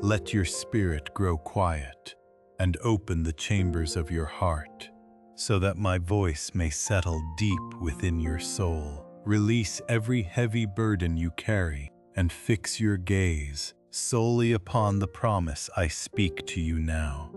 Let your spirit grow quiet and open the chambers of your heart, so that my voice may settle deep within your soul. Release every heavy burden you carry and fix your gaze solely upon the promise I speak to you now.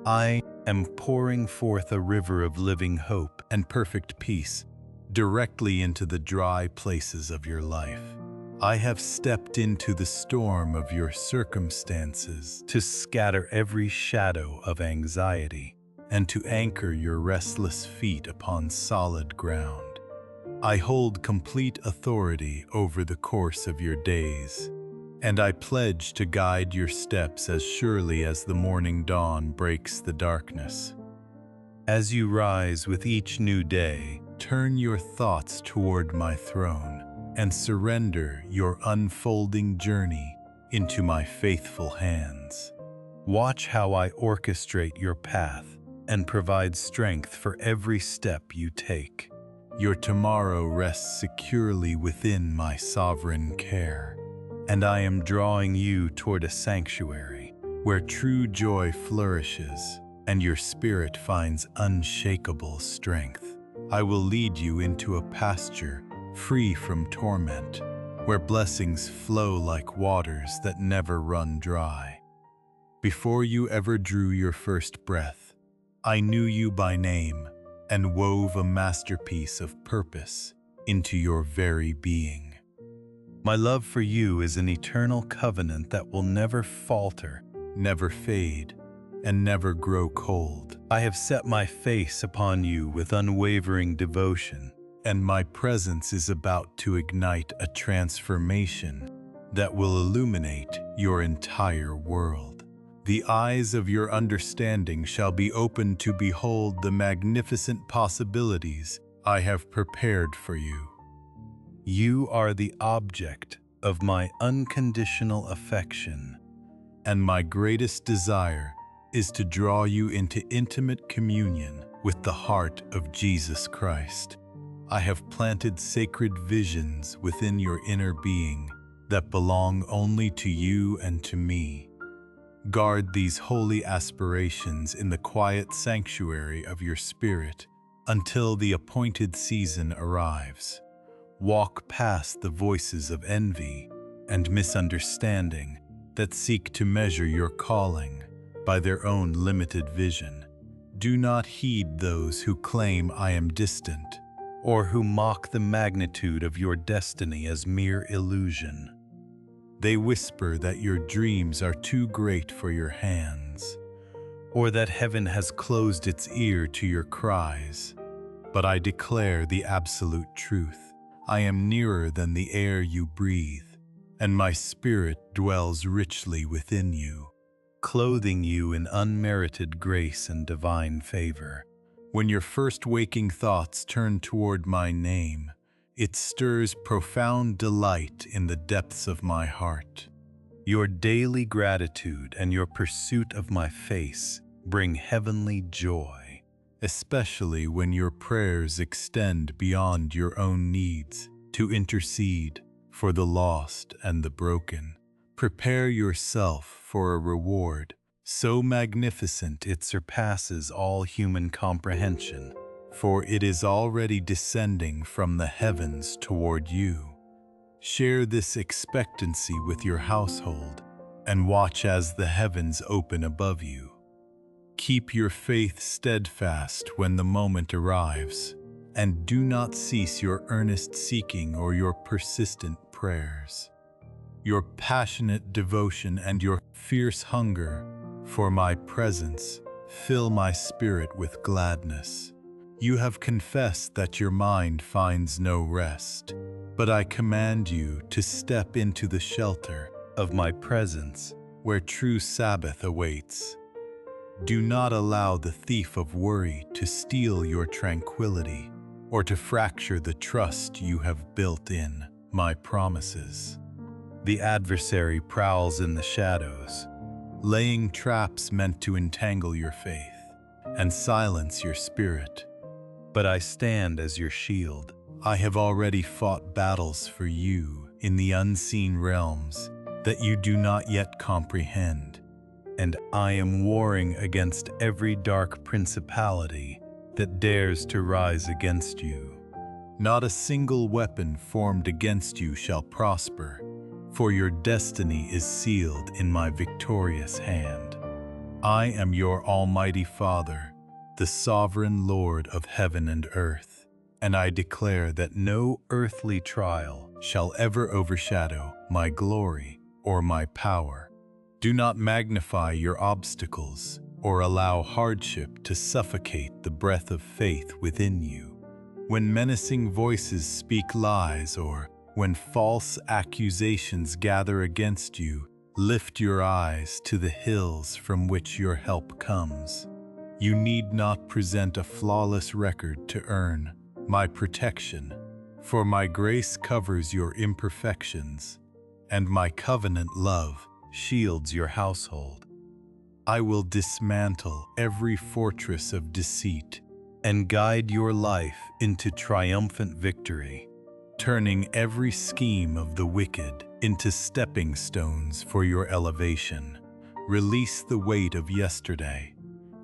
I am pouring forth a river of living hope and perfect peace directly into the dry places of your life. I have stepped into the storm of your circumstances to scatter every shadow of anxiety and to anchor your restless feet upon solid ground. I hold complete authority over the course of your days, and I pledge to guide your steps as surely as the morning dawn breaks the darkness. As you rise with each new day, turn your thoughts toward my throne and surrender your unfolding journey into my faithful hands. Watch how I orchestrate your path and provide strength for every step you take. Your tomorrow rests securely within my sovereign care, and I am drawing you toward a sanctuary where true joy flourishes and your spirit finds unshakable strength. I will lead you into a pasture free from torment, where blessings flow like waters that never run dry. Before you ever drew your first breath, I knew you by name and wove a masterpiece of purpose into your very being. My love for you is an eternal covenant that will never falter, never fade, and never grow cold. I have set my face upon you with unwavering devotion, and my presence is about to ignite a transformation that will illuminate your entire world. The eyes of your understanding shall be opened to behold the magnificent possibilities I have prepared for you. You are the object of my unconditional affection, and my greatest desire is to draw you into intimate communion with the heart of Jesus Christ. I have planted sacred visions within your inner being that belong only to you and to me. Guard these holy aspirations in the quiet sanctuary of your spirit until the appointed season arrives. Walk past the voices of envy and misunderstanding that seek to measure your calling by their own limited vision. Do not heed those who claim I am distant, or who mock the magnitude of your destiny as mere illusion. They whisper that your dreams are too great for your hands, or that heaven has closed its ear to your cries. But I declare the absolute truth. I am nearer than the air you breathe, and my spirit dwells richly within you, clothing you in unmerited grace and divine favor. When your first waking thoughts turn toward my name, it stirs profound delight in the depths of my heart. Your daily gratitude and your pursuit of my face bring heavenly joy, especially when your prayers extend beyond your own needs to intercede for the lost and the broken. Prepare yourself for a reward so magnificent it surpasses all human comprehension, for it is already descending from the heavens toward you. Share this expectancy with your household and watch as the heavens open above you. Keep your faith steadfast when the moment arrives, and do not cease your earnest seeking or your persistent prayers. Your passionate devotion and your fierce hunger for my presence fill my spirit with gladness. You have confessed that your mind finds no rest, but I command you to step into the shelter of my presence where true Sabbath awaits. Do not allow the thief of worry to steal your tranquility or to fracture the trust you have built in my promises. The adversary prowls in the shadows, laying traps meant to entangle your faith and silence your spirit. But I stand as your shield. I have already fought battles for you in the unseen realms, that you do not yet comprehend, and I am warring against every dark principality that dares to rise against you. Not a single weapon formed against you shall prosper, for your destiny is sealed in my victorious hand. I am your Almighty Father, the sovereign Lord of heaven and earth, and I declare that no earthly trial shall ever overshadow my glory or my power. Do not magnify your obstacles or allow hardship to suffocate the breath of faith within you. When menacing voices speak lies or when false accusations gather against you, lift your eyes to the hills from which your help comes. You need not present a flawless record to earn my protection, for my grace covers your imperfections, and my covenant love shields your household. I will dismantle every fortress of deceit and guide your life into triumphant victory, turning every scheme of the wicked into stepping stones for your elevation. Release the weight of yesterday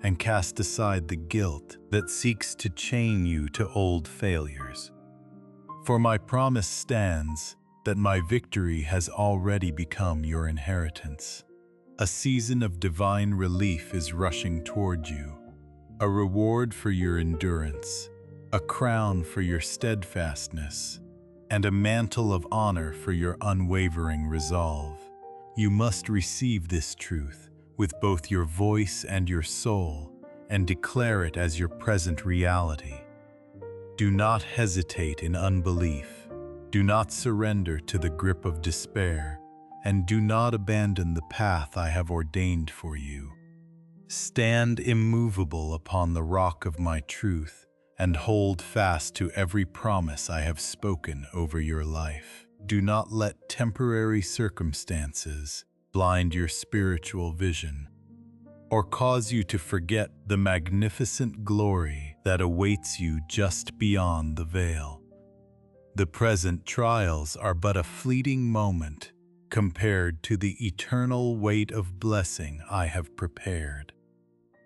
and cast aside the guilt that seeks to chain you to old failures. For my promise stands that my victory has already become your inheritance. A season of divine relief is rushing toward you, a reward for your endurance, a crown for your steadfastness, and a mantle of honor for your unwavering resolve. You must receive this truth with both your voice and your soul and declare it as your present reality. Do not hesitate in unbelief. Do not surrender to the grip of despair, and do not abandon the path I have ordained for you. Stand immovable upon the rock of my truth and hold fast to every promise I have spoken over your life. Do not let temporary circumstances blind your spiritual vision or cause you to forget the magnificent glory that awaits you just beyond the veil. The present trials are but a fleeting moment compared to the eternal weight of blessing I have prepared.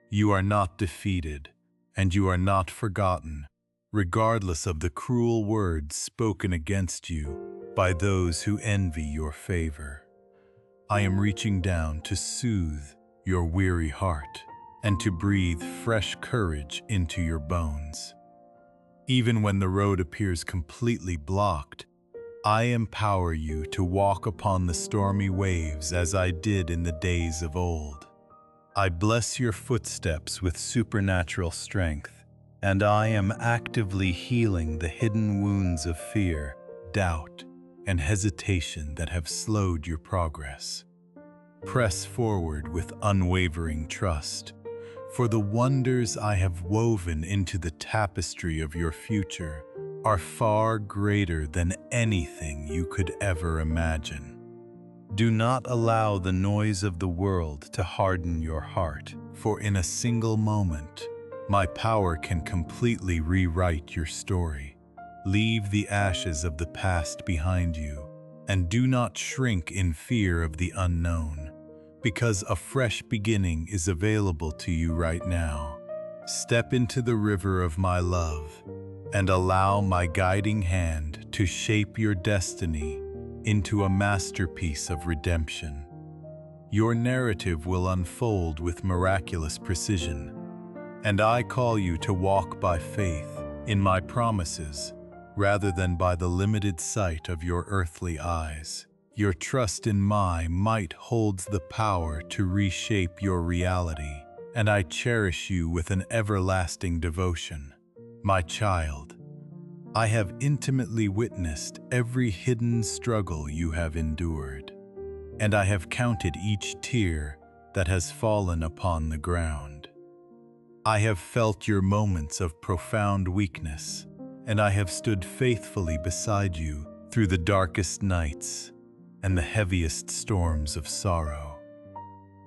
You are not defeated, and you are not forgotten, regardless of the cruel words spoken against you by those who envy your favor. I am reaching down to soothe your weary heart and to breathe fresh courage into your bones. Even when the road appears completely blocked, I empower you to walk upon the stormy waves as I did in the days of old. I bless your footsteps with supernatural strength, and I am actively healing the hidden wounds of fear, doubt, and hesitation that have slowed your progress. Press forward with unwavering trust, for the wonders I have woven into the tapestry of your future are far greater than anything you could ever imagine. Do not allow the noise of the world to harden your heart, for in a single moment, my power can completely rewrite your story. Leave the ashes of the past behind you, and do not shrink in fear of the unknown, because a fresh beginning is available to you right now. Step into the river of my love, and allow my guiding hand to shape your destiny into a masterpiece of redemption. Your narrative will unfold with miraculous precision, and I call you to walk by faith in my promises rather than by the limited sight of your earthly eyes. Your trust in my might holds the power to reshape your reality, and I cherish you with an everlasting devotion. My child, I have intimately witnessed every hidden struggle you have endured, and I have counted each tear that has fallen upon the ground. I have felt your moments of profound weakness, and I have stood faithfully beside you through the darkest nights and the heaviest storms of sorrow.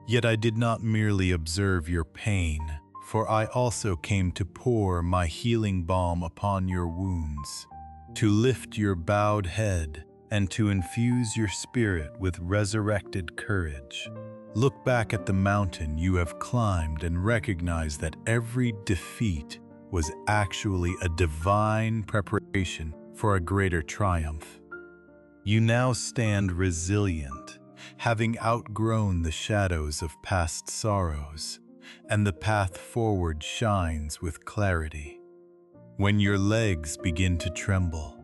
Yet I did not merely observe your pain, for I also came to pour my healing balm upon your wounds, to lift your bowed head and to infuse your spirit with resurrected courage. Look back at the mountain you have climbed and recognize that every defeat was actually a divine preparation for a greater triumph. You now stand resilient, having outgrown the shadows of past sorrows, and the path forward shines with clarity. When your legs begin to tremble,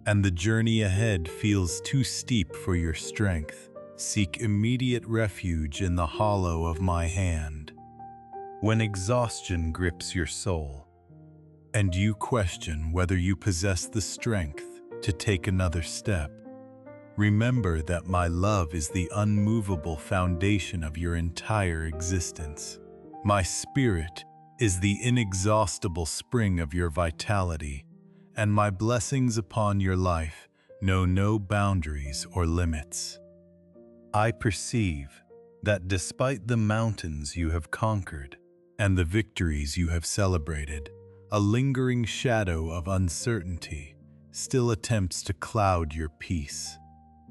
and the journey ahead feels too steep for your strength, seek immediate refuge in the hollow of my hand. When exhaustion grips your soul, and you question whether you possess the strength to take another step, remember that my love is the unmovable foundation of your entire existence. My spirit is the inexhaustible spring of your vitality, and my blessings upon your life know no boundaries or limits. I perceive that despite the mountains you have conquered and the victories you have celebrated, a lingering shadow of uncertainty still attempts to cloud your peace.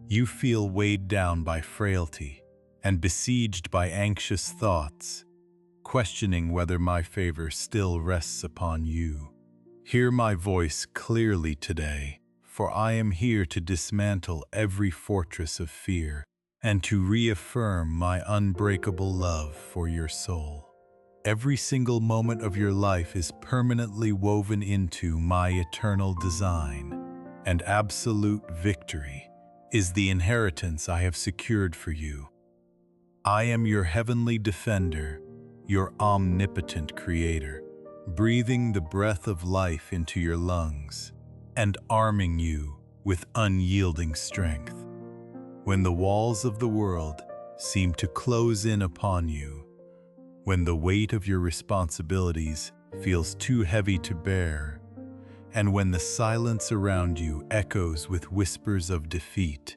You feel weighed down by frailty and besieged by anxious thoughts, questioning whether my favor still rests upon you. Hear my voice clearly today, for I am here to dismantle every fortress of fear and to reaffirm my unbreakable love for your soul. Every single moment of your life is permanently woven into my eternal design, and absolute victory is the inheritance I have secured for you. I am your heavenly defender, your omnipotent creator, breathing the breath of life into your lungs and arming you with unyielding strength. When the walls of the world seem to close in upon you, when the weight of your responsibilities feels too heavy to bear, and when the silence around you echoes with whispers of defeat,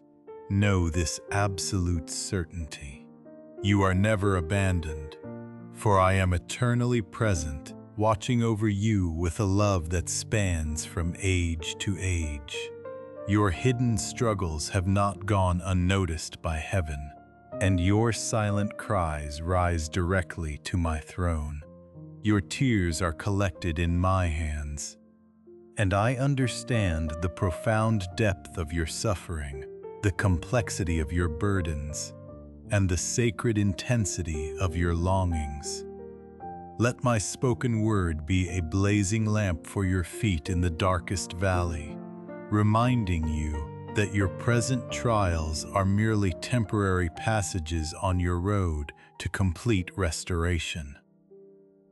know this absolute certainty. You are never abandoned, for I am eternally present, watching over you with a love that spans from age to age. Your hidden struggles have not gone unnoticed by heaven, and your silent cries rise directly to my throne. Your tears are collected in my hands, and I understand the profound depth of your suffering, the complexity of your burdens, and the sacred intensity of your longings. Let my spoken word be a blazing lamp for your feet in the darkest valley, reminding you that your present trials are merely temporary passages on your road to complete restoration.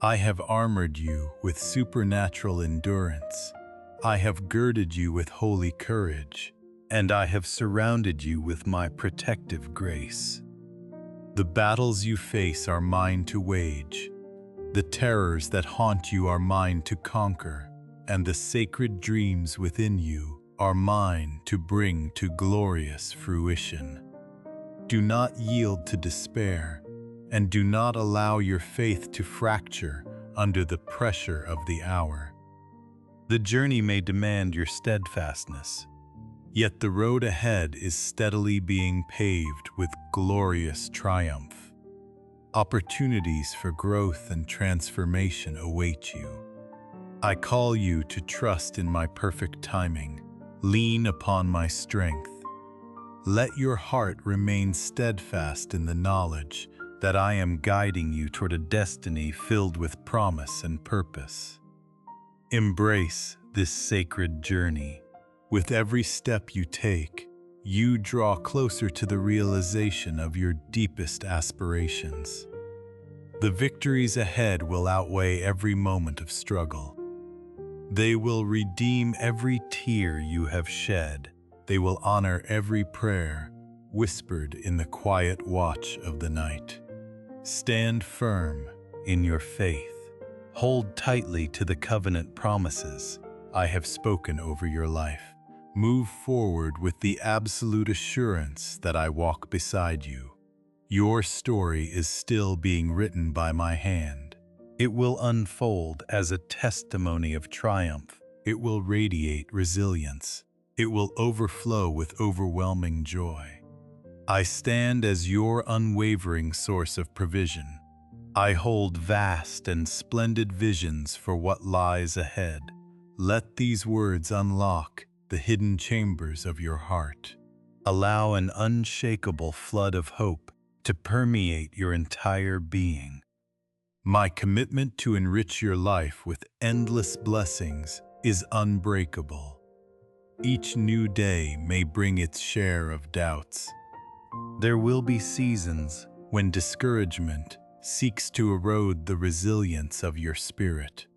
I have armored you with supernatural endurance. I have girded you with holy courage, and I have surrounded you with my protective grace. The battles you face are mine to wage. The terrors that haunt you are mine to conquer, and the sacred dreams within you are mine to bring to glorious fruition. Do not yield to despair, and do not allow your faith to fracture under the pressure of the hour. The journey may demand your steadfastness, yet the road ahead is steadily being paved with glorious triumph. Opportunities for growth and transformation await you. I call you to trust in my perfect timing. Lean upon my strength. Let your heart remain steadfast in the knowledge that I am guiding you toward a destiny filled with promise and purpose. Embrace this sacred journey. With every step you take, you draw closer to the realization of your deepest aspirations. The victories ahead will outweigh every moment of struggle. They will redeem every tear you have shed. They will honor every prayer whispered in the quiet watch of the night. Stand firm in your faith. Hold tightly to the covenant promises I have spoken over your life. Move forward with the absolute assurance that I walk beside you. Your story is still being written by my hand. It will unfold as a testimony of triumph. It will radiate resilience, It will overflow with overwhelming joy. I stand as your unwavering source of provision. I hold vast and splendid visions for what lies ahead. Let these words unlock the hidden chambers of your heart. Allow an unshakable flood of hope to permeate your entire being. My commitment to enrich your life with endless blessings is unbreakable. Each new day may bring its share of doubts. There will be seasons when discouragement seeks to erode the resilience of your spirit.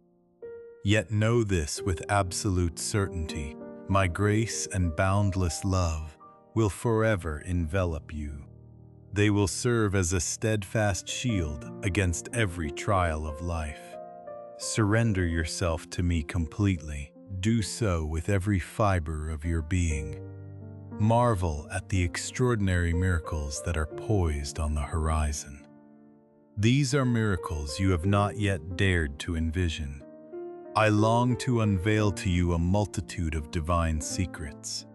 Yet know this with absolute certainty: my grace and boundless love will forever envelop you. They will serve as a steadfast shield against every trial of life. Surrender yourself to me completely. Do so with every fiber of your being. Marvel at the extraordinary miracles that are poised on the horizon. These are miracles you have not yet dared to envision. I long to unveil to you a multitude of divine secrets.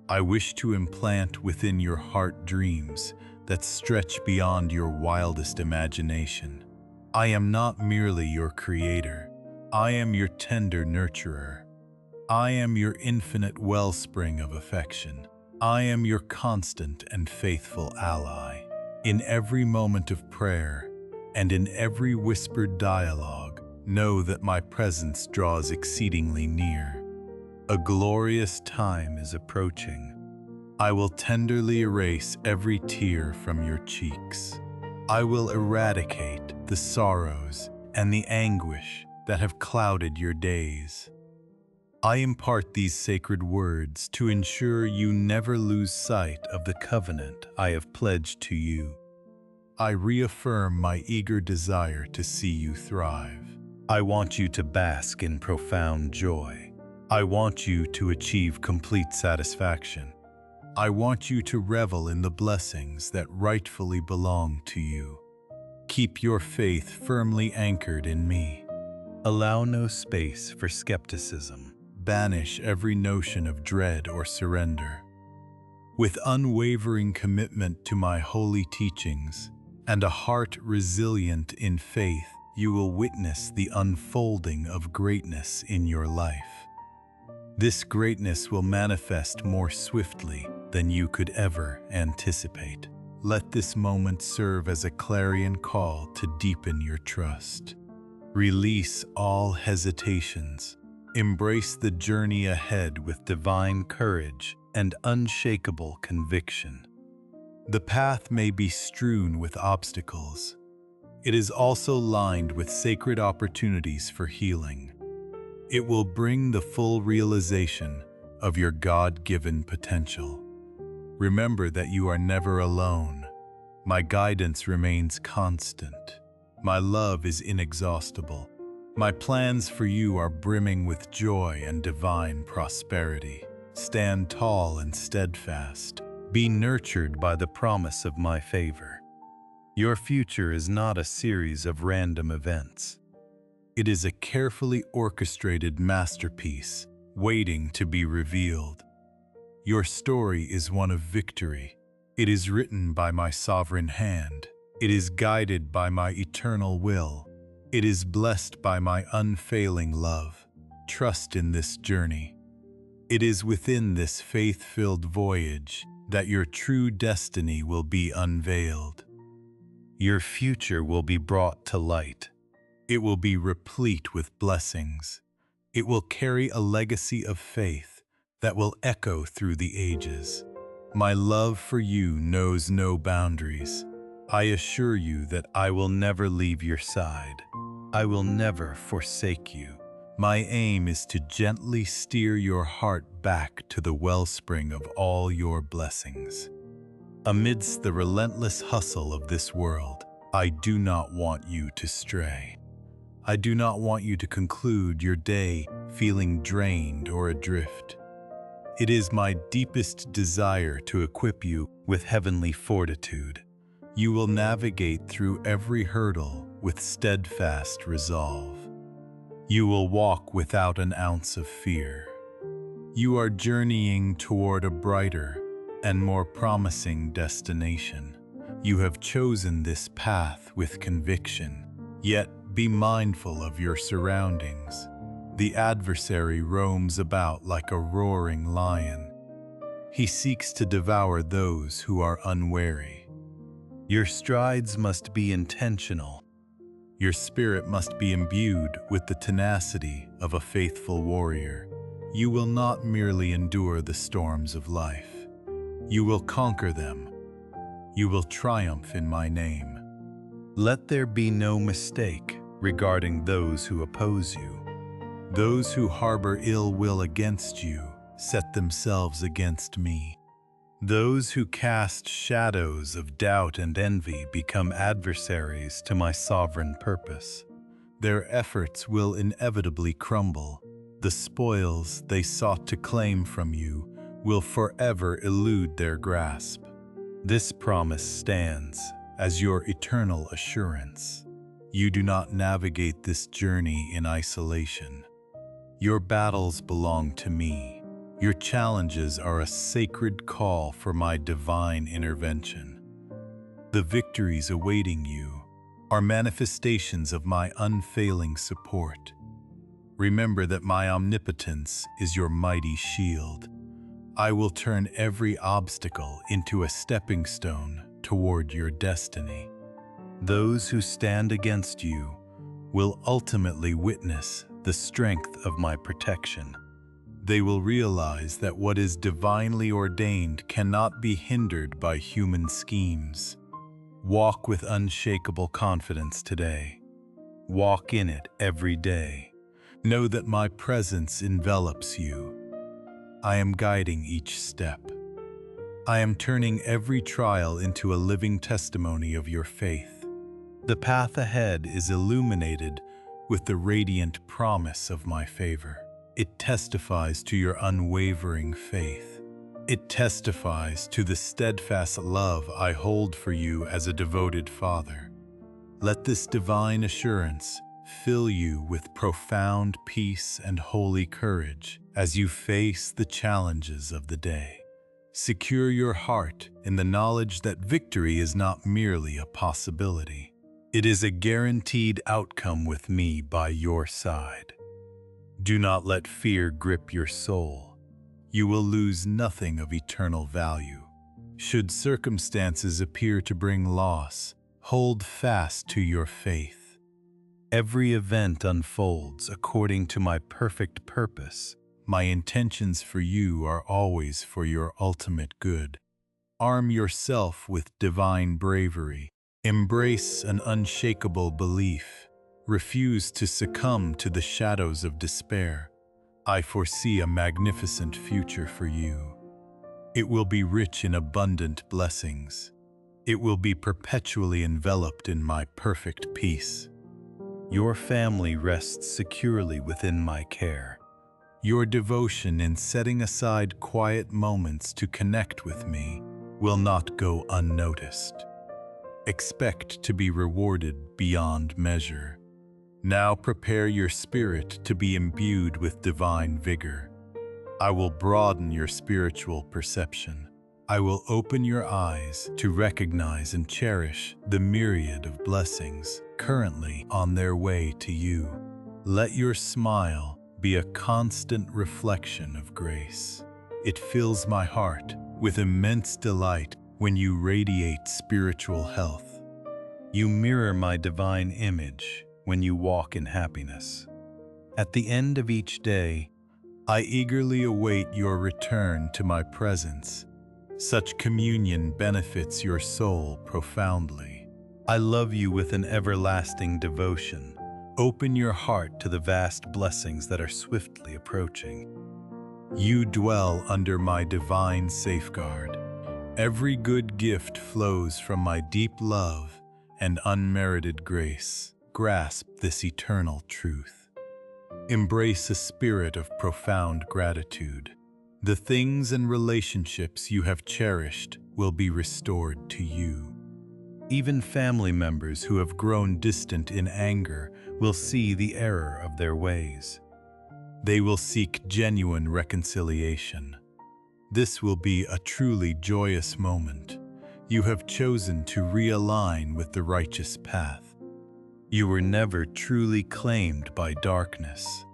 I wish to implant within your heart dreams that stretch beyond your wildest imagination. I am not merely your creator. I am your tender nurturer. I am your infinite wellspring of affection. I am your constant and faithful ally. In every moment of prayer and in every whispered dialogue, know that my presence draws exceedingly near. A glorious time is approaching. I will tenderly erase every tear from your cheeks. I will eradicate the sorrows and the anguish that have clouded your days. I impart these sacred words to ensure you never lose sight of the covenant I have pledged to you. I reaffirm my eager desire to see you thrive. I want you to bask in profound joy. I want you to achieve complete satisfaction. I want you to revel in the blessings that rightfully belong to you. Keep your faith firmly anchored in me. Allow no space for skepticism. Banish every notion of dread or surrender. With unwavering commitment to my holy teachings and a heart resilient in faith, you will witness the unfolding of greatness in your life. This greatness will manifest more swiftly than you could ever anticipate. Let this moment serve as a clarion call to deepen your trust. Release all hesitations. Embrace the journey ahead with divine courage and unshakable conviction. The path may be strewn with obstacles. It is also lined with sacred opportunities for healing. It will bring the full realization of your God-given potential. Remember that you are never alone. My guidance remains constant. My love is inexhaustible. My plans for you are brimming with joy and divine prosperity. Stand tall and steadfast. Be nurtured by the promise of my favor. Your future is not a series of random events. It is a carefully orchestrated masterpiece waiting to be revealed. Your story is one of victory. It is written by my sovereign hand. It is guided by my eternal will. It is blessed by my unfailing love. Trust in this journey. It is within this faith-filled voyage that your true destiny will be unveiled. Your future will be brought to light. It will be replete with blessings. It will carry a legacy of faith that will echo through the ages. My love for you knows no boundaries. I assure you that I will never leave your side. I will never forsake you. My aim is to gently steer your heart back to the wellspring of all your blessings. Amidst the relentless hustle of this world, I do not want you to stray. I do not want you to conclude your day feeling drained or adrift. It is my deepest desire to equip you with heavenly fortitude. You will navigate through every hurdle with steadfast resolve. You will walk without an ounce of fear. You are journeying toward a brighter and more promising destination. You have chosen this path with conviction, yet be mindful of your surroundings. The adversary roams about like a roaring lion. He seeks to devour those who are unwary. Your strides must be intentional. Your spirit must be imbued with the tenacity of a faithful warrior. You will not merely endure the storms of life. You will conquer them. You will triumph in my name. Let there be no mistake regarding those who oppose you. Those who harbor ill will against you set themselves against me. Those who cast shadows of doubt and envy become adversaries to my sovereign purpose. Their efforts will inevitably crumble. The spoils they sought to claim from you will forever elude their grasp. This promise stands as your eternal assurance. You do not navigate this journey in isolation. Your battles belong to me. Your challenges are a sacred call for my divine intervention. The victories awaiting you are manifestations of my unfailing support. Remember that my omnipotence is your mighty shield. I will turn every obstacle into a stepping stone toward your destiny. Those who stand against you will ultimately witness the strength of my protection. They will realize that what is divinely ordained cannot be hindered by human schemes. Walk with unshakable confidence today. Walk in it every day. Know that my presence envelops you. I am guiding each step. I am turning every trial into a living testimony of your faith. The path ahead is illuminated with the radiant promise of my favor. It testifies to your unwavering faith. It testifies to the steadfast love I hold for you as a devoted father. Let this divine assurance fill you with profound peace and holy courage as you face the challenges of the day. Secure your heart in the knowledge that victory is not merely a possibility. It is a guaranteed outcome with me by your side. Do not let fear grip your soul. You will lose nothing of eternal value. Should circumstances appear to bring loss, hold fast to your faith. Every event unfolds according to my perfect purpose. My intentions for you are always for your ultimate good. Arm yourself with divine bravery. Embrace an unshakable belief. Refuse to succumb to the shadows of despair. I foresee a magnificent future for you. It will be rich in abundant blessings. It will be perpetually enveloped in my perfect peace. Your family rests securely within my care. Your devotion in setting aside quiet moments to connect with me will not go unnoticed. Expect to be rewarded beyond measure. Now prepare your spirit to be imbued with divine vigor. I will broaden your spiritual perception. I will open your eyes to recognize and cherish the myriad of blessings currently on their way to you. Let your smile be a constant reflection of grace. It fills my heart with immense delight when you radiate spiritual health. You mirror my divine image when you walk in happiness. At the end of each day, I eagerly await your return to my presence. Such communion benefits your soul profoundly. I love you with an everlasting devotion. Open your heart to the vast blessings that are swiftly approaching. You dwell under my divine safeguard. Every good gift flows from my deep love and unmerited grace. Grasp this eternal truth. Embrace a spirit of profound gratitude. The things and relationships you have cherished will be restored to you. Even family members who have grown distant in anger will see the error of their ways. They will seek genuine reconciliation. This will be a truly joyous moment. You have chosen to realign with the righteous path. You were never truly claimed by darkness.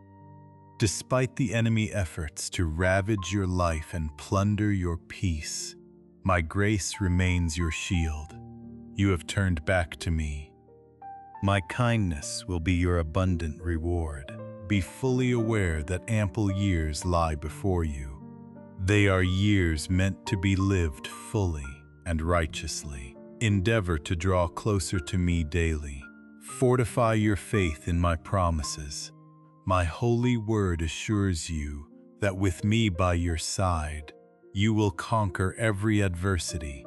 Despite the enemy efforts to ravage your life and plunder your peace, my grace remains your shield. You have turned back to me. My kindness will be your abundant reward. Be fully aware that ample years lie before you. They are years meant to be lived fully and righteously. Endeavor to draw closer to me daily. Fortify your faith in my promises. My holy word assures you that with me by your side, you will conquer every adversity.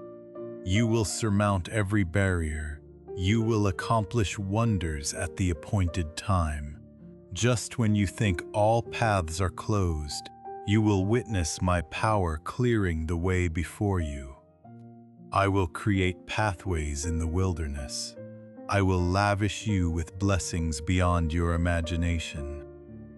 You will surmount every barrier. You will accomplish wonders at the appointed time. Just when you think all paths are closed, you will witness my power clearing the way before you. I will create pathways in the wilderness. I will lavish you with blessings beyond your imagination.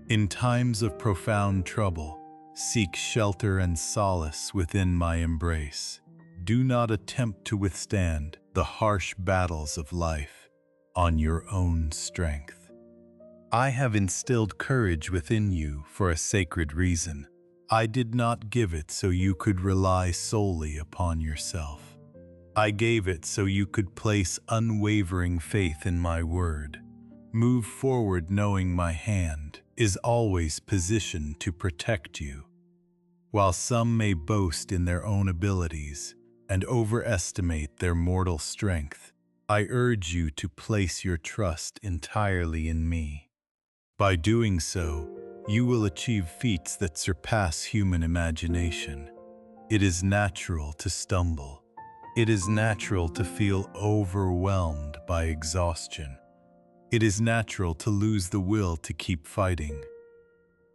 In times of profound trouble, seek shelter and solace within my embrace. Do not attempt to withstand the harsh battles of life on your own strength. I have instilled courage within you for a sacred reason. I did not give it so you could rely solely upon yourself. I gave it so you could place unwavering faith in my word. Move forward knowing my hand is always positioned to protect you. While some may boast in their own abilities and overestimate their mortal strength, I urge you to place your trust entirely in me. By doing so, you will achieve feats that surpass human imagination. It is natural to stumble. It is natural to feel overwhelmed by exhaustion. It is natural to lose the will to keep fighting.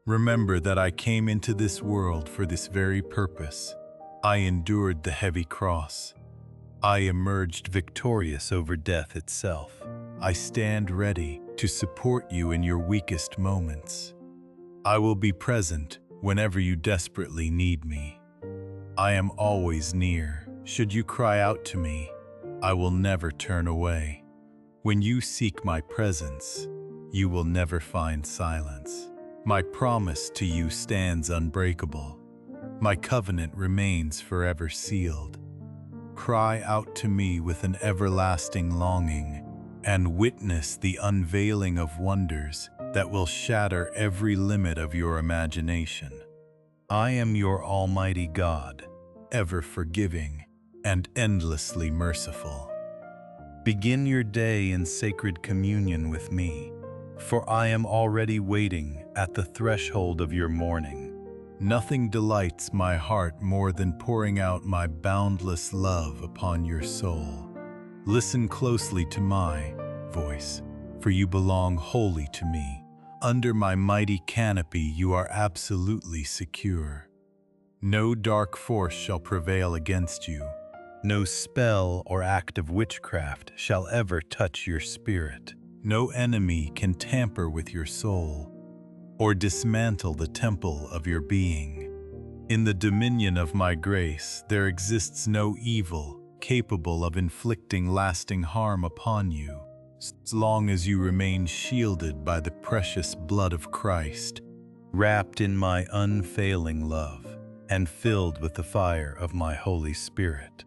Remember that I came into this world for this very purpose. I endured the heavy cross. I emerged victorious over death itself. I stand ready to support you in your weakest moments. I will be present whenever you desperately need me. I am always near. Should you cry out to me, I will never turn away. When you seek my presence, you will never find silence. My promise to you stands unbreakable. My covenant remains forever sealed. Cry out to me with an everlasting longing and witness the unveiling of wonders that will shatter every limit of your imagination. I am your Almighty God, ever forgiving and endlessly merciful. Begin your day in sacred communion with me, for I am already waiting at the threshold of your morning. Nothing delights my heart more than pouring out my boundless love upon your soul. Listen closely to my voice, for you belong wholly to me. Under my mighty canopy you are absolutely secure. No dark force shall prevail against you. No spell or act of witchcraft shall ever touch your spirit. No enemy can tamper with your soul or dismantle the temple of your being. In the dominion of my grace, there exists no evil capable of inflicting lasting harm upon you, as long as you remain shielded by the precious blood of Christ, wrapped in my unfailing love, and filled with the fire of my Holy Spirit.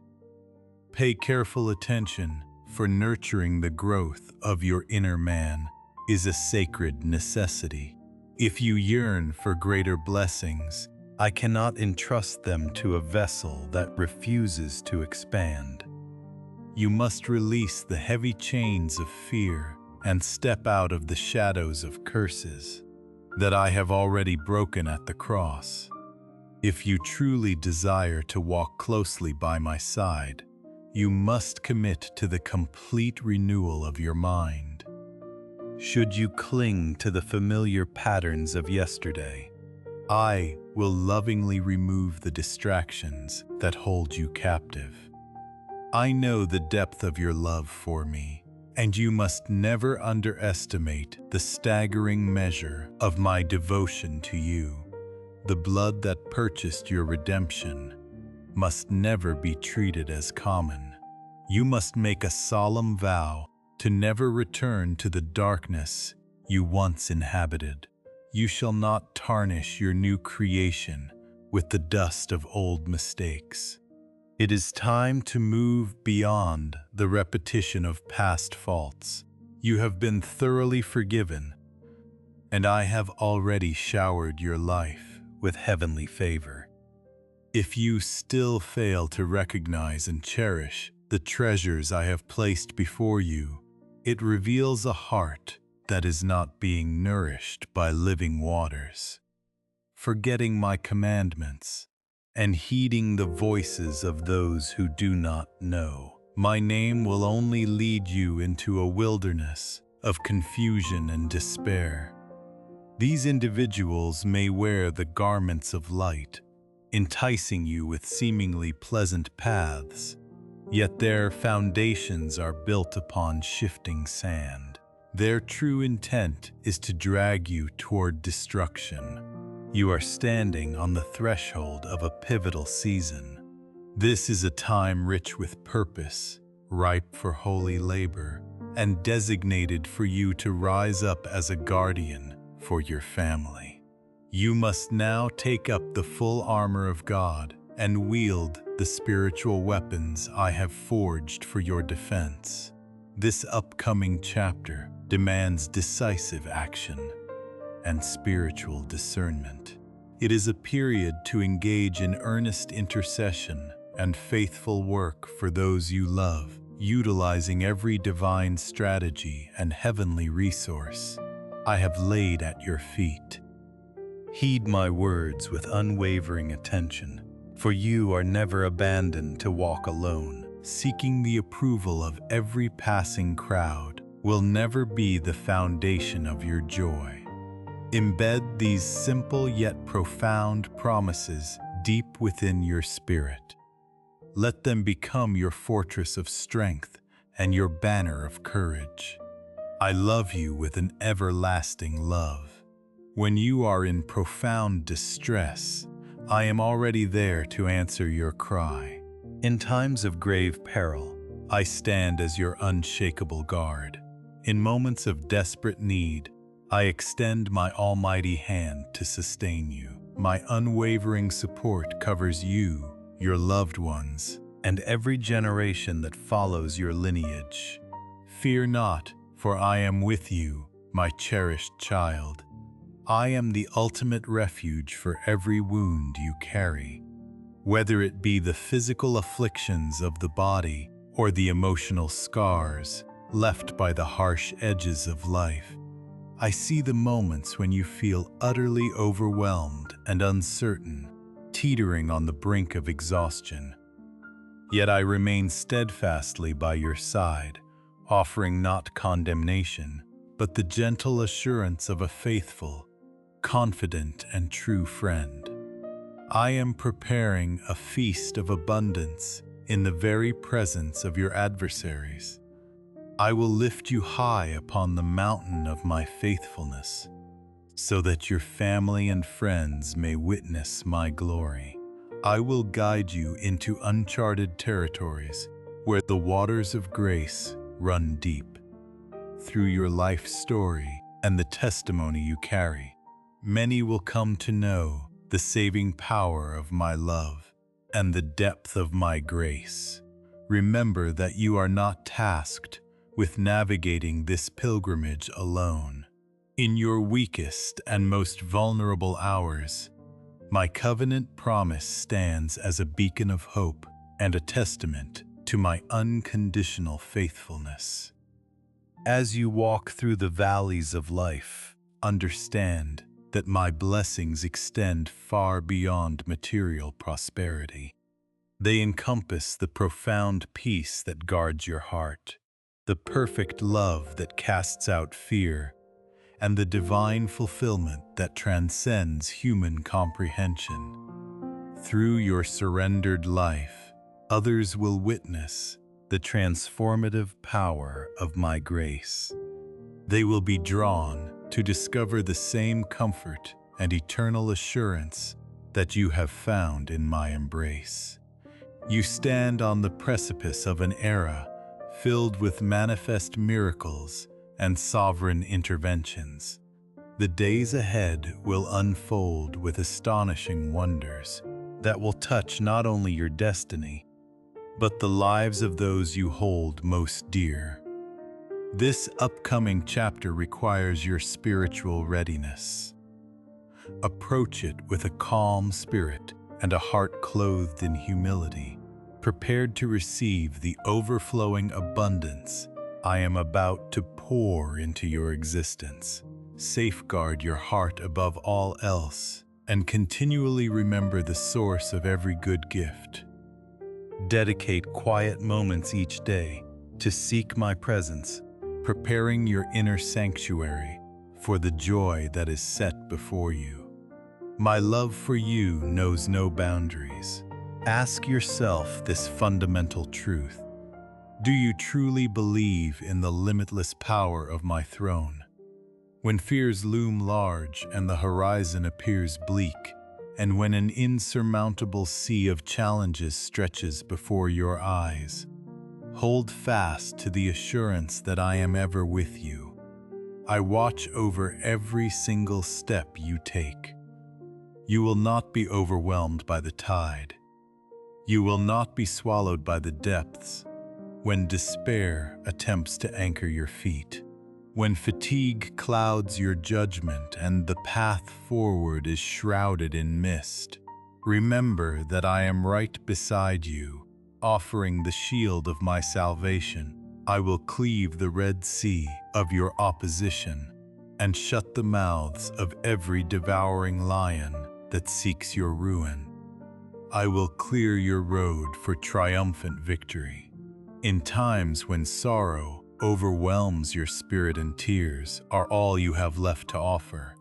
Pay careful attention, for nurturing the growth of your inner man is a sacred necessity. If you yearn for greater blessings, I cannot entrust them to a vessel that refuses to expand. You must release the heavy chains of fear and step out of the shadows of curses that I have already broken at the cross. If you truly desire to walk closely by my side, you must commit to the complete renewal of your mind. Should you cling to the familiar patterns of yesterday, I will lovingly remove the distractions that hold you captive. I know the depth of your love for me, And you must never underestimate the staggering measure of my devotion to you. The blood that purchased your redemption must never be treated as common. You must make a solemn vow to never return to the darkness you once inhabited. You shall not tarnish your new creation with the dust of old mistakes. It is time to move beyond the repetition of past faults. You have been thoroughly forgiven, and I have already showered your life with heavenly favor. If you still fail to recognize and cherish the treasures I have placed before you, it reveals a heart that is not being nourished by living waters. Forgetting my commandments and heeding the voices of those who do not know, my name will only lead you into a wilderness of confusion and despair. These individuals may wear the garments of light, enticing you with seemingly pleasant paths, yet their foundations are built upon shifting sand. Their true intent is to drag you toward destruction. You are standing on the threshold of a pivotal season. This is a time rich with purpose, ripe for holy labor, and designated for you to rise up as a guardian for your family. You must now take up the full armor of God and wield the spiritual weapons I have forged for your defense. This upcoming chapter demands decisive action and spiritual discernment. It is a period to engage in earnest intercession and faithful work for those you love, utilizing every divine strategy and heavenly resource I have laid at your feet. Heed my words with unwavering attention, for you are never abandoned to walk alone. Seeking the approval of every passing crowd will never be the foundation of your joy. Embed these simple yet profound promises deep within your spirit. Let them become your fortress of strength and your banner of courage. I love you with an everlasting love. When you are in profound distress, I am already there to answer your cry. In times of grave peril, I stand as your unshakable guard. In moments of desperate need, I extend my almighty hand to sustain you. My unwavering support covers you, your loved ones, and every generation that follows your lineage. Fear not, for I am with you, my cherished child. I am the ultimate refuge for every wound you carry. Whether it be the physical afflictions of the body or the emotional scars left by the harsh edges of life, I see the moments when you feel utterly overwhelmed and uncertain, teetering on the brink of exhaustion. Yet I remain steadfastly by your side, offering not condemnation, but the gentle assurance of a faithful, confident, and true friend. I am preparing a feast of abundance in the very presence of your adversaries. I will lift you high upon the mountain of my faithfulness, so that your family and friends may witness my glory. I will guide you into uncharted territories where the waters of grace run deep. Through your life story and the testimony you carry, many will come to know the saving power of my love and the depth of my grace. Remember that you are not tasked with navigating this pilgrimage alone. In your weakest and most vulnerable hours, my covenant promise stands as a beacon of hope and a testament to my unconditional faithfulness. As you walk through the valleys of life, understand that my blessings extend far beyond material prosperity. They encompass the profound peace that guards your heart, the perfect love that casts out fear, and the divine fulfillment that transcends human comprehension. Through your surrendered life, others will witness the the transformative power of my grace. They will be drawn to discover the same comfort and eternal assurance that you have found in my embrace. You stand on the precipice of an era filled with manifest miracles and sovereign interventions. The days ahead will unfold with astonishing wonders that will touch not only your destiny, but the lives of those you hold most dear. This upcoming chapter requires your spiritual readiness. Approach it with a calm spirit and a heart clothed in humility, prepared to receive the overflowing abundance I am about to pour into your existence. Safeguard your heart above all else, and continually remember the source of every good gift. Dedicate quiet moments each day to seek my presence, preparing your inner sanctuary for the joy that is set before you. My love for you knows no boundaries. Ask yourself this fundamental truth. Do you truly believe in the limitless power of my throne? When fears loom large and the horizon appears bleak, and when an insurmountable sea of challenges stretches before your eyes, hold fast to the assurance that I am ever with you. I watch over every single step you take. You will not be overwhelmed by the tide. You will not be swallowed by the depths when despair attempts to anchor your feet. When fatigue clouds your judgment and the path forward is shrouded in mist, remember that I am right beside you, offering the shield of my salvation. I will cleave the Red Sea of your opposition and shut the mouths of every devouring lion that seeks your ruin. I will clear your road for triumphant victory. In times when sorrow overwhelms your spirit and tears are all you have left to offer,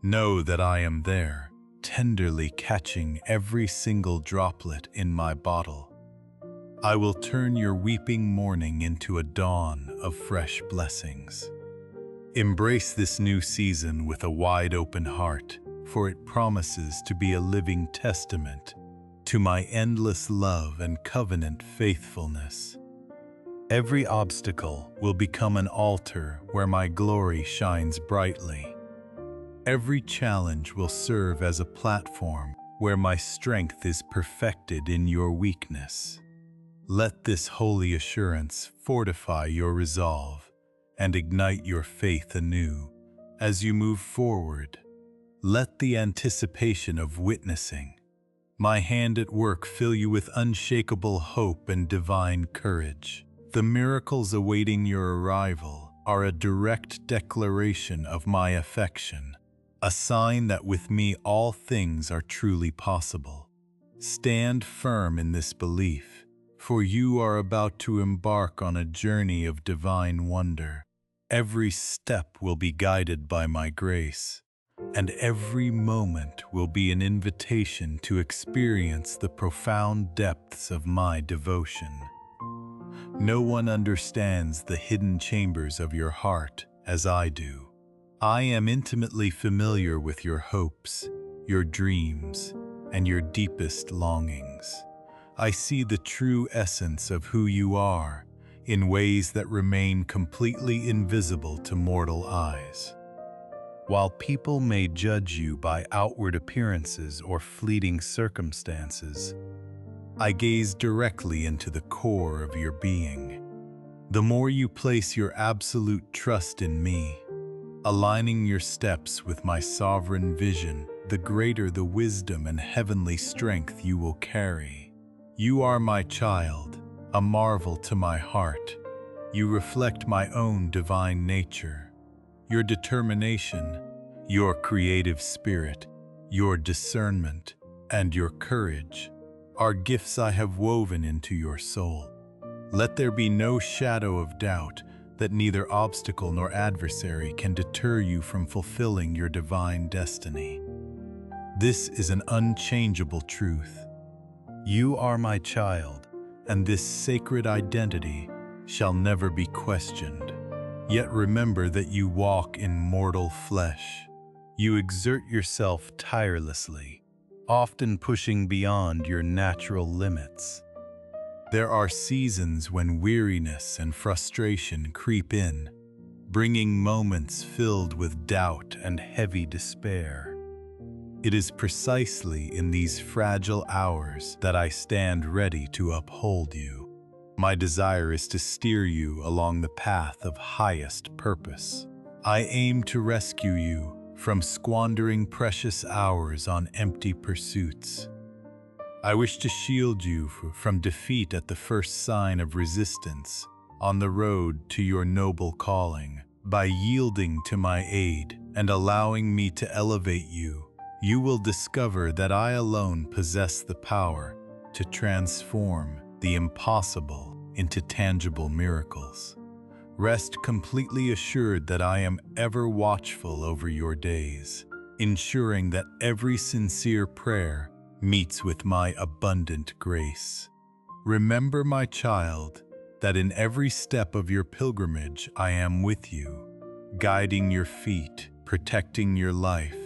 know that I am there, tenderly catching every single droplet in my bottle. I will turn your weeping morning into a dawn of fresh blessings. Embrace this new season with a wide open heart, for it promises to be a living testament to my endless love and covenant faithfulness. Every obstacle will become an altar where my glory shines brightly. Every challenge will serve as a platform where my strength is perfected in your weakness. Let this holy assurance fortify your resolve and ignite your faith anew as you move forward. Let the anticipation of witnessing my hand at work fill you with unshakable hope and divine courage. The miracles awaiting your arrival are a direct declaration of my affection, a sign that with me all things are truly possible. Stand firm in this belief, for you are about to embark on a journey of divine wonder. Every step will be guided by my grace, and every moment will be an invitation to experience the profound depths of my devotion. No one understands the hidden chambers of your heart as I do. I am intimately familiar with your hopes, your dreams, and your deepest longings. I see the true essence of who you are in ways that remain completely invisible to mortal eyes. While people may judge you by outward appearances or fleeting circumstances, I gaze directly into the core of your being. The more you place your absolute trust in me, aligning your steps with my sovereign vision, the greater the wisdom and heavenly strength you will carry. You are my child, a marvel to my heart. You reflect my own divine nature. Your determination, your creative spirit, your discernment, and your courage are gifts I have woven into your soul. Let there be no shadow of doubt that neither obstacle nor adversary can deter you from fulfilling your divine destiny. This is an unchangeable truth. You are my child, and this sacred identity shall never be questioned. Yet remember that you walk in mortal flesh. You exert yourself tirelessly, often pushing beyond your natural limits. There are seasons when weariness and frustration creep in, bringing moments filled with doubt and heavy despair. It is precisely in these fragile hours that I stand ready to uphold you. My desire is to steer you along the path of highest purpose. I aim to rescue you from squandering precious hours on empty pursuits. I wish to shield you from defeat at the first sign of resistance on the road to your noble calling. By yielding to my aid and allowing me to elevate you, you will discover that I alone possess the power to transform the impossible into tangible miracles. Rest completely assured that I am ever watchful over your days, ensuring that every sincere prayer meets with my abundant grace. Remember, my child, that in every step of your pilgrimage I am with you, guiding your feet, protecting your life,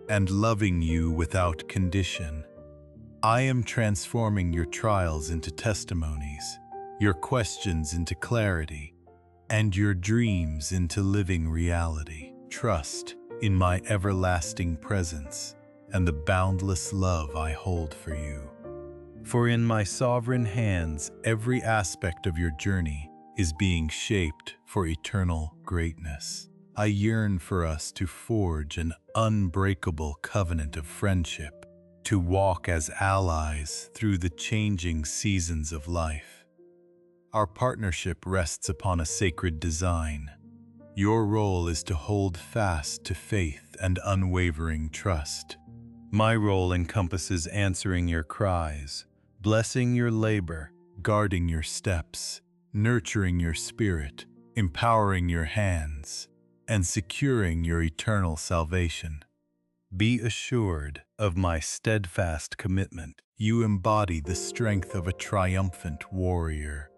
and loving you without condition. I am transforming your trials into testimonies, your questions into clarity, and your dreams into living reality. Trust in my everlasting presence and the boundless love I hold for you. For in my sovereign hands, every aspect of your journey is being shaped for eternal greatness. I yearn for us to forge an unbreakable covenant of friendship, to walk as allies through the changing seasons of life. Our partnership rests upon a sacred design. Your role is to hold fast to faith and unwavering trust. My role encompasses answering your cries, blessing your labor, guarding your steps, nurturing your spirit, empowering your hands, and securing your eternal salvation. Be assured of my steadfast commitment. You embody the strength of a triumphant warrior.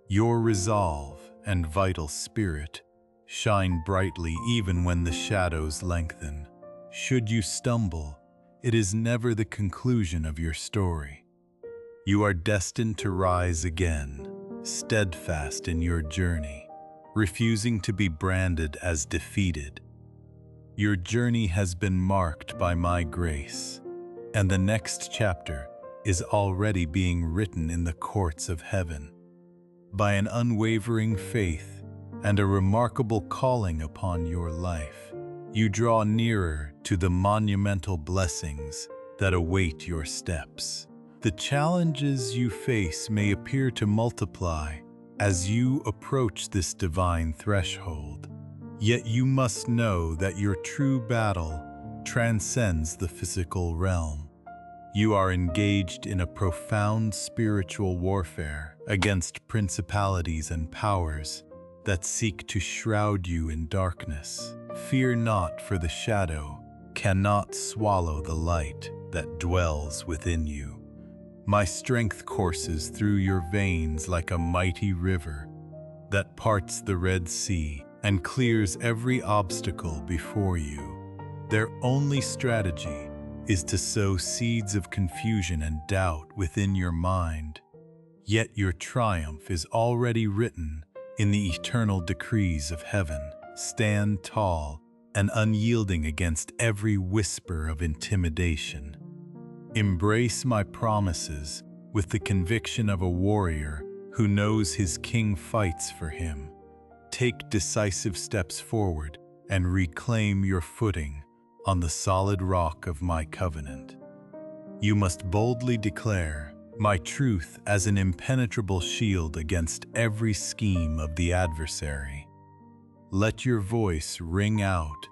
Your resolve and vital spirit shine brightly even when the shadows lengthen. Should you stumble, it is never the conclusion of your story. You are destined to rise again, steadfast in your journey, refusing to be branded as defeated. Your journey has been marked by my grace, and the next chapter is already being written in the courts of heaven. By an unwavering faith and a remarkable calling upon your life, you draw nearer to the monumental blessings that await your steps. The challenges you face may appear to multiply as you approach this divine threshold. Yet you must know that your true battle transcends the physical realm. You are engaged in a profound spiritual warfare against principalities and powers that seek to shroud you in darkness. Fear not, for the shadow cannot swallow the light that dwells within you. My strength courses through your veins like a mighty river that parts the Red Sea and clears every obstacle before you. Their only strategy is to sow seeds of confusion and doubt within your mind. Yet your triumph is already written in the eternal decrees of heaven. Stand tall and unyielding against every whisper of intimidation. Embrace my promises with the conviction of a warrior who knows his king fights for him. Take decisive steps forward and reclaim your footing on the solid rock of my covenant. You must boldly declare my truth as an impenetrable shield against every scheme of the adversary. Let your voice ring out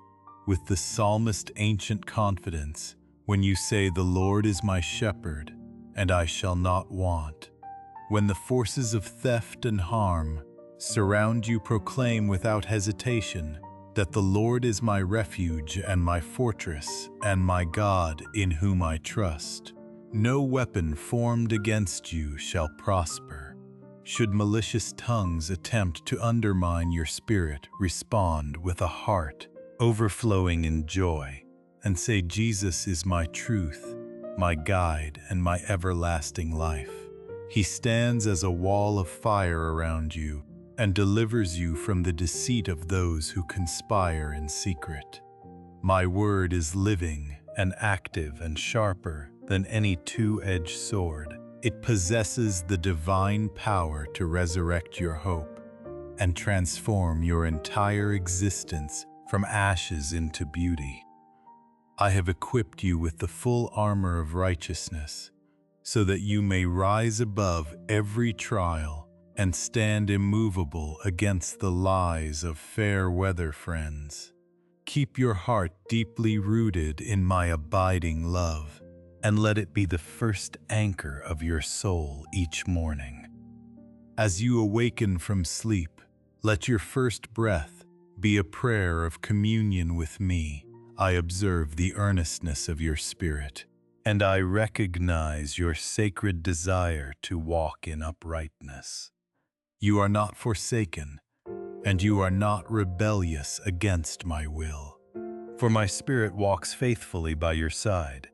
with the psalmist's ancient confidence when you say, "The Lord is my shepherd, and I shall not want." When the forces of theft and harm surround you, proclaim without hesitation that the Lord is my refuge and my fortress and my God in whom I trust. No weapon formed against you shall prosper. Should malicious tongues attempt to undermine your spirit, respond with a heart overflowing in joy, and say, Jesus is my truth, my guide, and my everlasting life. He stands as a wall of fire around you and delivers you from the deceit of those who conspire in secret. My word is living and active and sharper than any two-edged sword. It possesses the divine power to resurrect your hope and transform your entire existence from ashes into beauty. I have equipped you with the full armor of righteousness, so that you may rise above every trial and stand immovable against the lies of fair-weather friends. Keep your heart deeply rooted in my abiding love, and let it be the first anchor of your soul each morning. As you awaken from sleep, let your first breath be a prayer of communion with me. I observe the earnestness of your spirit, and I recognize your sacred desire to walk in uprightness. You are not forsaken, and you are not rebellious against my will, for my spirit walks faithfully by your side.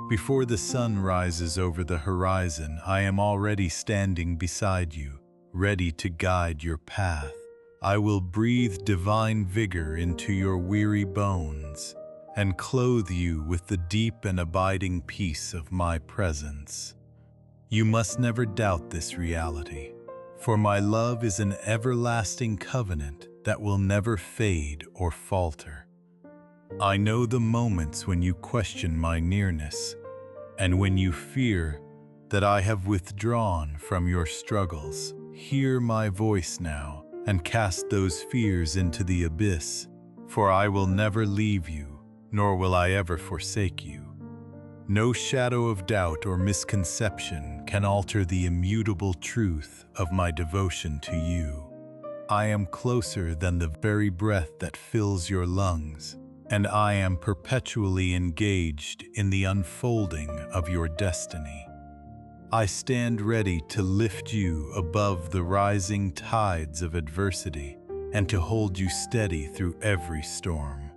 Before the sun rises over the horizon, I am already standing beside you, ready to guide your path. I will breathe divine vigor into your weary bones and clothe you with the deep and abiding peace of my presence. You must never doubt this reality, for my love is an everlasting covenant that will never fade or falter. I know the moments when you question my nearness, and when you fear that I have withdrawn from your struggles. Hear my voice now, and cast those fears into the abyss, for I will never leave you, nor will I ever forsake you. No shadow of doubt or misconception can alter the immutable truth of my devotion to you. I am closer than the very breath that fills your lungs, and I am perpetually engaged in the unfolding of your destiny. I stand ready to lift you above the rising tides of adversity and to hold you steady through every storm.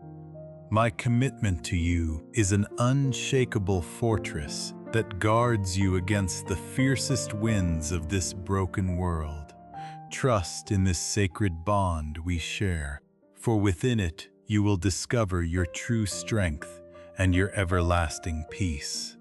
My commitment to you is an unshakable fortress that guards you against the fiercest winds of this broken world. Trust in this sacred bond we share, for within it you will discover your true strength and your everlasting peace.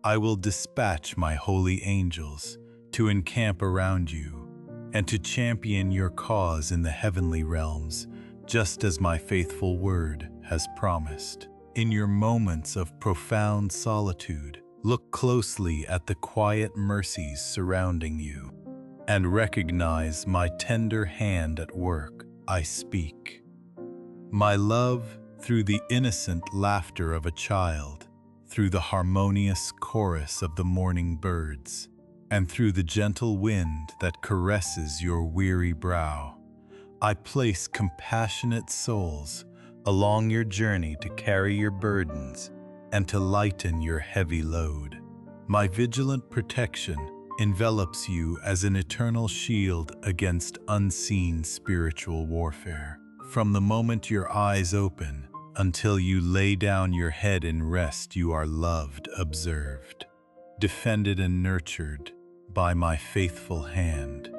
I will dispatch my holy angels to encamp around you and to champion your cause in the heavenly realms, just as my faithful word has promised. In your moments of profound solitude, look closely at the quiet mercies surrounding you and recognize my tender hand at work. I speak my love through the innocent laughter of a child, through the harmonious chorus of the morning birds, and through the gentle wind that caresses your weary brow. I place compassionate souls along your journey to carry your burdens and to lighten your heavy load. My vigilant protection envelops you as an eternal shield against unseen spiritual warfare. From the moment your eyes open until you lay down your head in rest, you are loved, observed, defended, and nurtured by my faithful hand.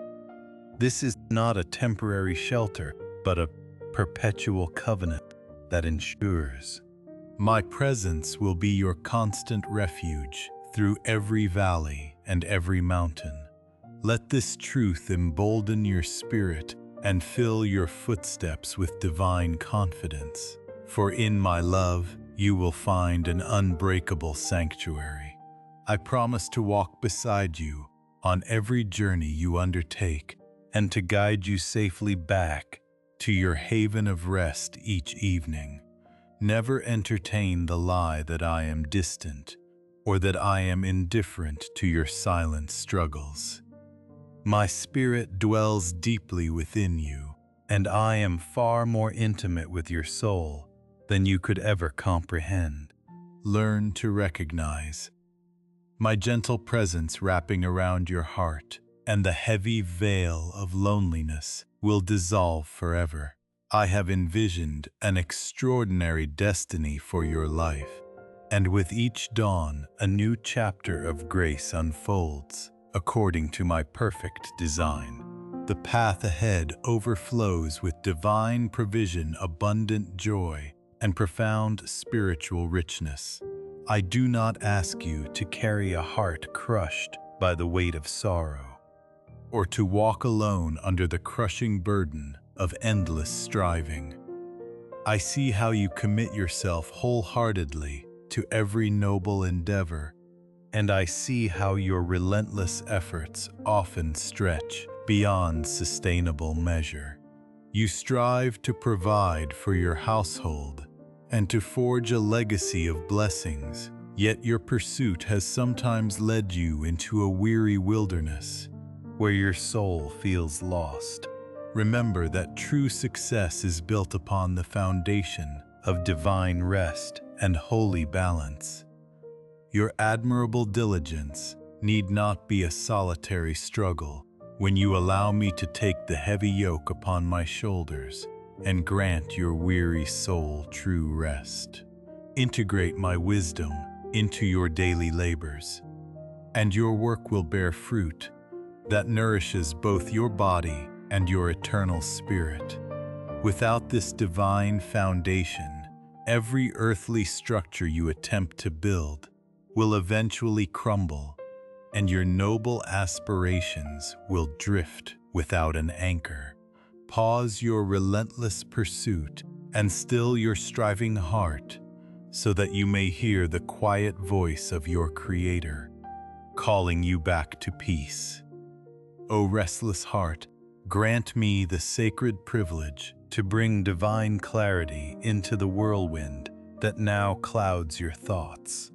This is not a temporary shelter, but a perpetual covenant that ensures. My presence will be your constant refuge through every valley and every mountain. Let this truth embolden your spirit and fill your footsteps with divine confidence. For in my love, you will find an unbreakable sanctuary. I promise to walk beside you on every journey you undertake and to guide you safely back to your haven of rest each evening. Never entertain the lie that I am distant or that I am indifferent to your silent struggles. My spirit dwells deeply within you, and I am far more intimate with your soul than you could ever comprehend. Learn to recognize my gentle presence wrapping around your heart, and the heavy veil of loneliness will dissolve forever. I have envisioned an extraordinary destiny for your life, and with each dawn, a new chapter of grace unfolds, according to my perfect design. The path ahead overflows with divine provision, abundant joy, and profound spiritual richness. I do not ask you to carry a heart crushed by the weight of sorrow, or to walk alone under the crushing burden of endless striving. I see how you commit yourself wholeheartedly to every noble endeavor, and I see how your relentless efforts often stretch beyond sustainable measure. You strive to provide for your household and to forge a legacy of blessings, yet your pursuit has sometimes led you into a weary wilderness where your soul feels lost. Remember that true success is built upon the foundation of divine rest and holy balance. Your admirable diligence need not be a solitary struggle when you allow me to take the heavy yoke upon my shoulders and grant your weary soul true rest. Integrate my wisdom into your daily labors, and your work will bear fruit that nourishes both your body and your eternal spirit. Without this divine foundation, every earthly structure you attempt to build will eventually crumble, and your noble aspirations will drift without an anchor. Pause your relentless pursuit and still your striving heart, so that you may hear the quiet voice of your Creator, calling you back to peace. O restless heart, grant me the sacred privilege to bring divine clarity into the whirlwind that now clouds your thoughts.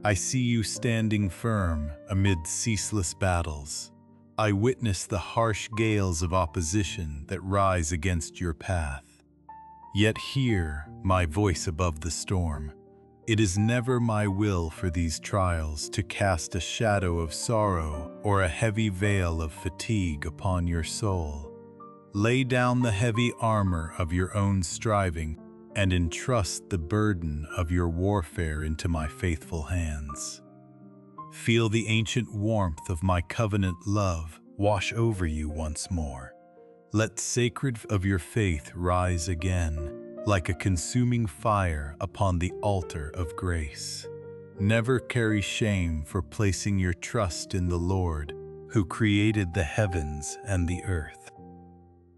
I see you standing firm amid ceaseless battles. I witness the harsh gales of opposition that rise against your path. Yet hear my voice above the storm. It is never my will for these trials to cast a shadow of sorrow or a heavy veil of fatigue upon your soul. Lay down the heavy armor of your own striving and entrust the burden of your warfare into my faithful hands. Feel the ancient warmth of my covenant love wash over you once more. Let sacred of your faith rise again, like a consuming fire upon the altar of grace. Never carry shame for placing your trust in the Lord, who created the heavens and the earth.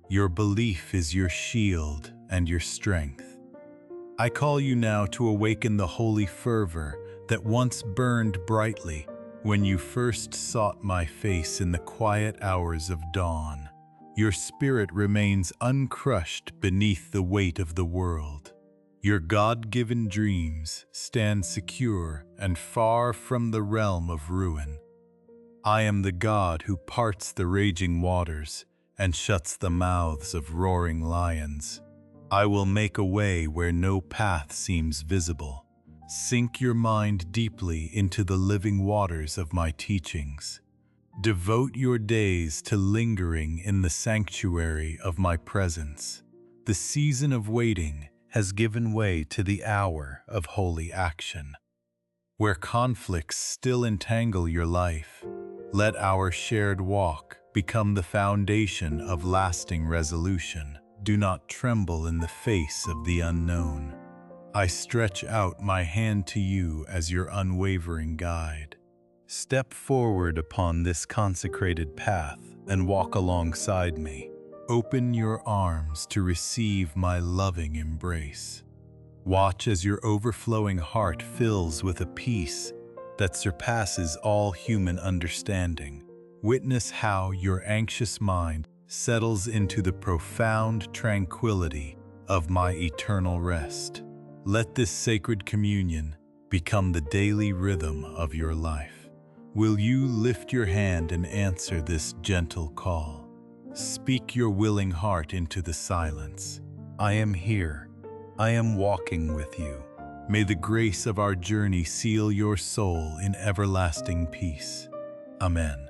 Your belief is your shield and your strength. I call you now to awaken the holy fervor that once burned brightly when you first sought my face in the quiet hours of dawn. Your spirit remains uncrushed beneath the weight of the world. Your God-given dreams stand secure and far from the realm of ruin. I am the God who parts the raging waters and shuts the mouths of roaring lions. I will make a way where no path seems visible. Sink your mind deeply into the living waters of my teachings. Devote your days to lingering in the sanctuary of my presence. The season of waiting has given way to the hour of holy action. Where conflicts still entangle your life, let our shared walk become the foundation of lasting resolution. Do not tremble in the face of the unknown. I stretch out my hand to you as your unwavering guide. Step forward upon this consecrated path and walk alongside me. Open your arms to receive my loving embrace. Watch as your overflowing heart fills with a peace that surpasses all human understanding. Witness how your anxious mind settles into the profound tranquility of my eternal rest. Let this sacred communion become the daily rhythm of your life. Will you lift your hand and answer this gentle call? Speak your willing heart into the silence. I am here. I am walking with you. May the grace of our journey seal your soul in everlasting peace. Amen.